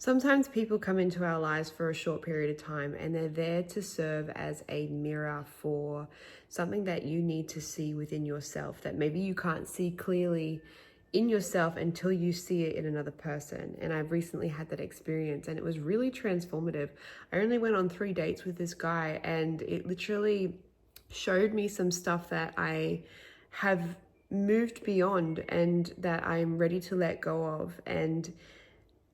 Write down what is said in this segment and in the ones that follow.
Sometimes people come into our lives for a short period of time and they're there to serve as a mirror for something that you need to see within yourself that maybe you can't see clearly in yourself until you see it in another person. And I've recently had that experience and it was really transformative. I only went on 3 dates with this guy and it literally showed me some stuff that I have moved beyond and that I'm ready to let go of. And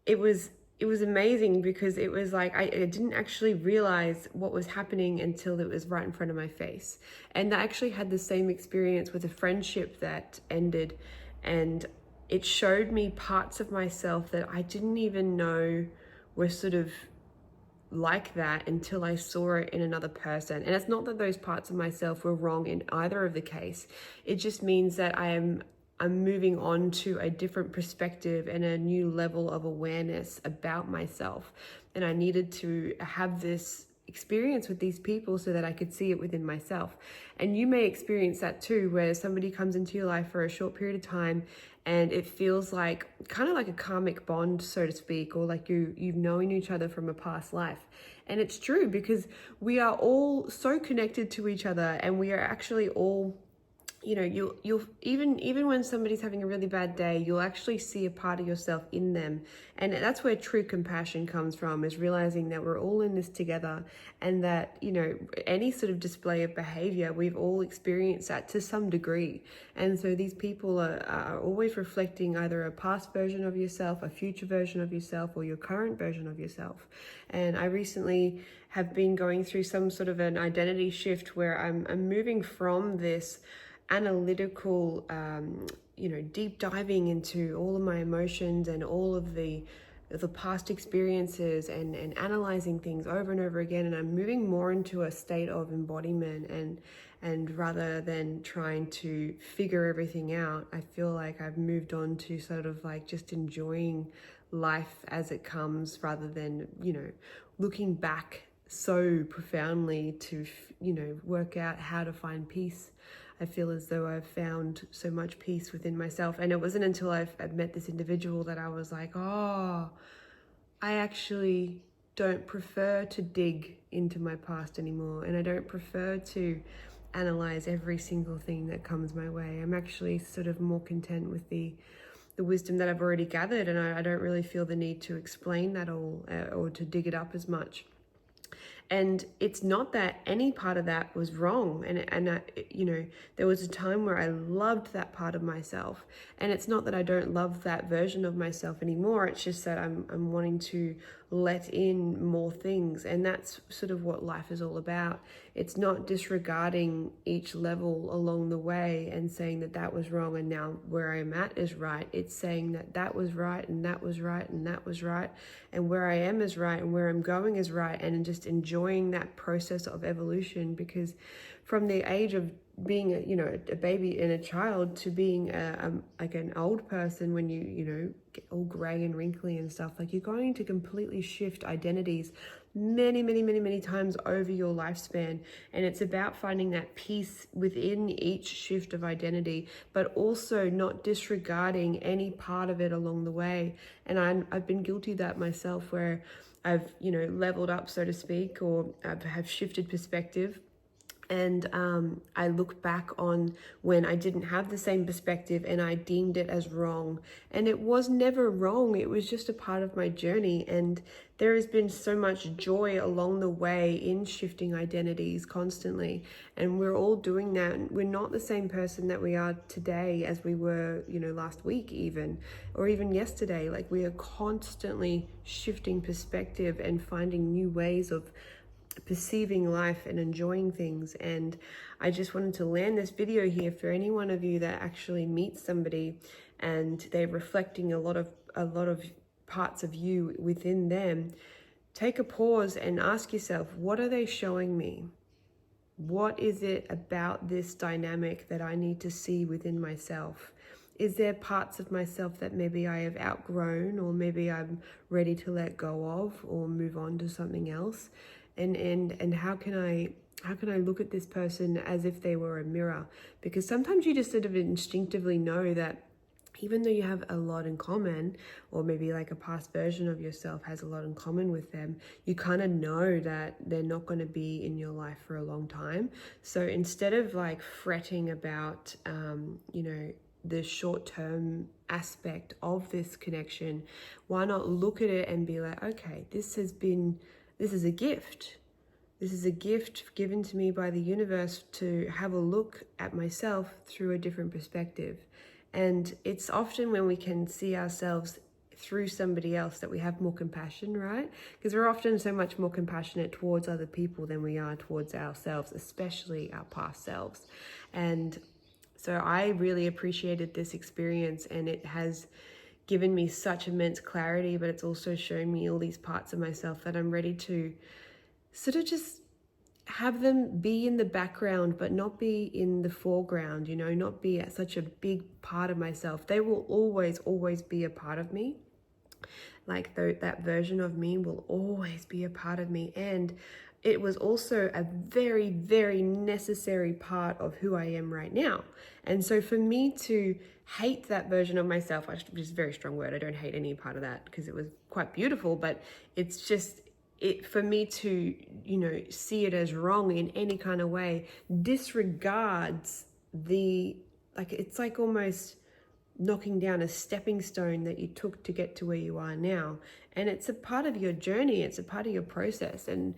it was it was amazing because it was like I didn't actually realize what was happening until it was right in front of my face. And I actually had the same experience with a friendship that ended, and it showed me parts of myself that I didn't even know were sort of like that until I saw it in another person. And it's not that those parts of myself were wrong in either of the case. It just means that I'm moving on to a different perspective and a new level of awareness about myself. And I needed to have this experience with these people so that I could see it within myself. And you may experience that too, where somebody comes into your life for a short period of time and it feels like kind of like a karmic bond, so to speak, or like you've known each other from a past life. And it's true because we are all so connected to each other, and we are actually all, you know, you'll even when somebody's having a really bad day, you'll actually see a part of yourself in them. And that's where true compassion comes from, is realizing that we're all in this together, and that, you know, any sort of display of behavior, we've all experienced that to some degree. And so these people are always reflecting either a past version of yourself, a future version of yourself, or your current version of yourself. And I recently have been going through some sort of an identity shift where I'm moving from this analytical, deep diving into all of my emotions and all of the past experiences, and analyzing things over and over again. And I'm moving more into a state of embodiment, and rather than trying to figure everything out, I feel like I've moved on to sort of like just enjoying life as it comes, rather than, looking back so profoundly to, work out how to find peace. I feel as though I've found so much peace within myself. And it wasn't until I've met this individual that I was like, oh, I actually don't prefer to dig into my past anymore. And I don't prefer to analyze every single thing that comes my way. I'm actually sort of more content with the wisdom that I've already gathered. And I don't really feel the need to explain that all, or to dig it up as much. And it's not that any part of that was wrong. And there was a time where I loved that part of myself. And it's not that I don't love that version of myself anymore. It's just that I'm wanting to let in more things. And that's sort of what life is all about. It's not disregarding each level along the way and saying that that was wrong and now where I'm at is right. It's saying that that was right and that was right and that was right, and where I am is right and where I'm going is right, and just enjoying that process of evolution. Because from the age of being a baby and a child to being like an old person, when you get all gray and wrinkly and stuff, like, you're going to completely shift identities many times over your lifespan. And it's about finding that peace within each shift of identity, but also not disregarding any part of it along the way. And I've been guilty of that myself, where I've leveled up, so to speak, or I have shifted perspective. And I look back on when I didn't have the same perspective and I deemed it as wrong. And it was never wrong. It was just a part of my journey. And there has been so much joy along the way in shifting identities constantly. And we're all doing that. We're not the same person that we are today as we were, last week even, or even yesterday. Like, we are constantly shifting perspective and finding new ways of perceiving life and enjoying things. And I just wanted to land this video here for any one of you that actually meets somebody and they're reflecting a lot of parts of you within them. Take a pause and ask yourself, what are they showing me? What is it about this dynamic that I need to see within myself? Is there parts of myself that maybe I have outgrown, or maybe I'm ready to let go of or move on to something else? And how can I look at this person as if they were a mirror? Because sometimes you just sort of instinctively know that even though you have a lot in common, or maybe like a past version of yourself has a lot in common with them, you kind of know that they're not going to be in your life for a long time. So instead of like fretting about, the short-term aspect of this connection, why not look at it and be like, okay, this is a gift. This is a gift given to me by the universe to have a look at myself through a different perspective. And it's often when we can see ourselves through somebody else that we have more compassion, right? Because we're often so much more compassionate towards other people than we are towards ourselves, especially our past selves. And so I really appreciated this experience, and it has given me such immense clarity, but it's also shown me all these parts of myself that I'm ready to sort of just have them be in the background, but not be in the foreground, not be such a big part of myself. They will always be a part of me. Like that version of me will always be a part of me. And it was also a very, very necessary part of who I am right now. And so for me to hate that version of myself, which is a very strong word, I don't hate any part of that because it was quite beautiful, but it's just, for me to, see it as wrong in any kind of way disregards it's like almost knocking down a stepping stone that you took to get to where you are now. And it's a part of your journey, it's a part of your process. And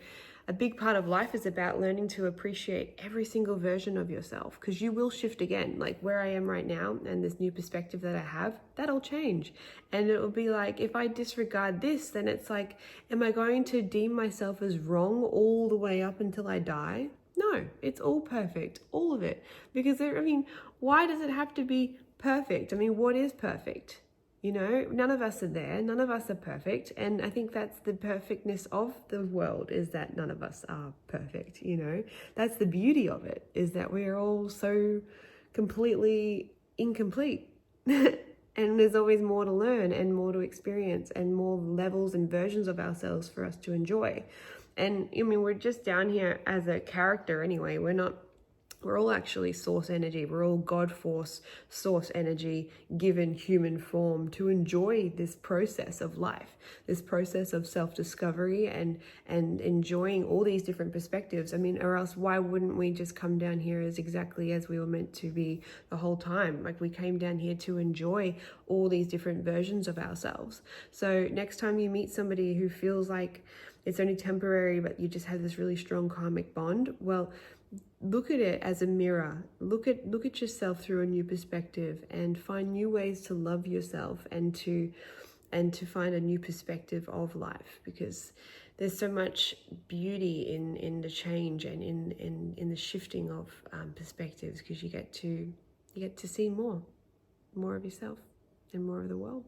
a big part of life is about learning to appreciate every single version of yourself, because you will shift again. Like where I am right now and this new perspective that I have, that'll change. And it will be like, if I disregard this, then it's like, am I going to deem myself as wrong all the way up until I die? No, it's all perfect, all of it. Because why does it have to be perfect? What is perfect? None of us are there. None of us are perfect. And I think that's the perfectness of the world, is that none of us are perfect. That's the beauty of it, is that we're all so completely incomplete. And there's always more to learn and more to experience and more levels and versions of ourselves for us to enjoy. And we're just down here as a character anyway. We're all actually source energy. We're all God force, source energy, given human form to enjoy this process of life, this process of self-discovery and enjoying all these different perspectives. Or else why wouldn't we just come down here as exactly as we were meant to be the whole time? Like, we came down here to enjoy all these different versions of ourselves. So next time you meet somebody who feels like it's only temporary, but you just have this really strong karmic bond, well, look at it as a mirror. Look at yourself through a new perspective and find new ways to love yourself and to find a new perspective of life, because there's so much beauty in the change and in the shifting of perspectives, because you get to see more of yourself and more of the world.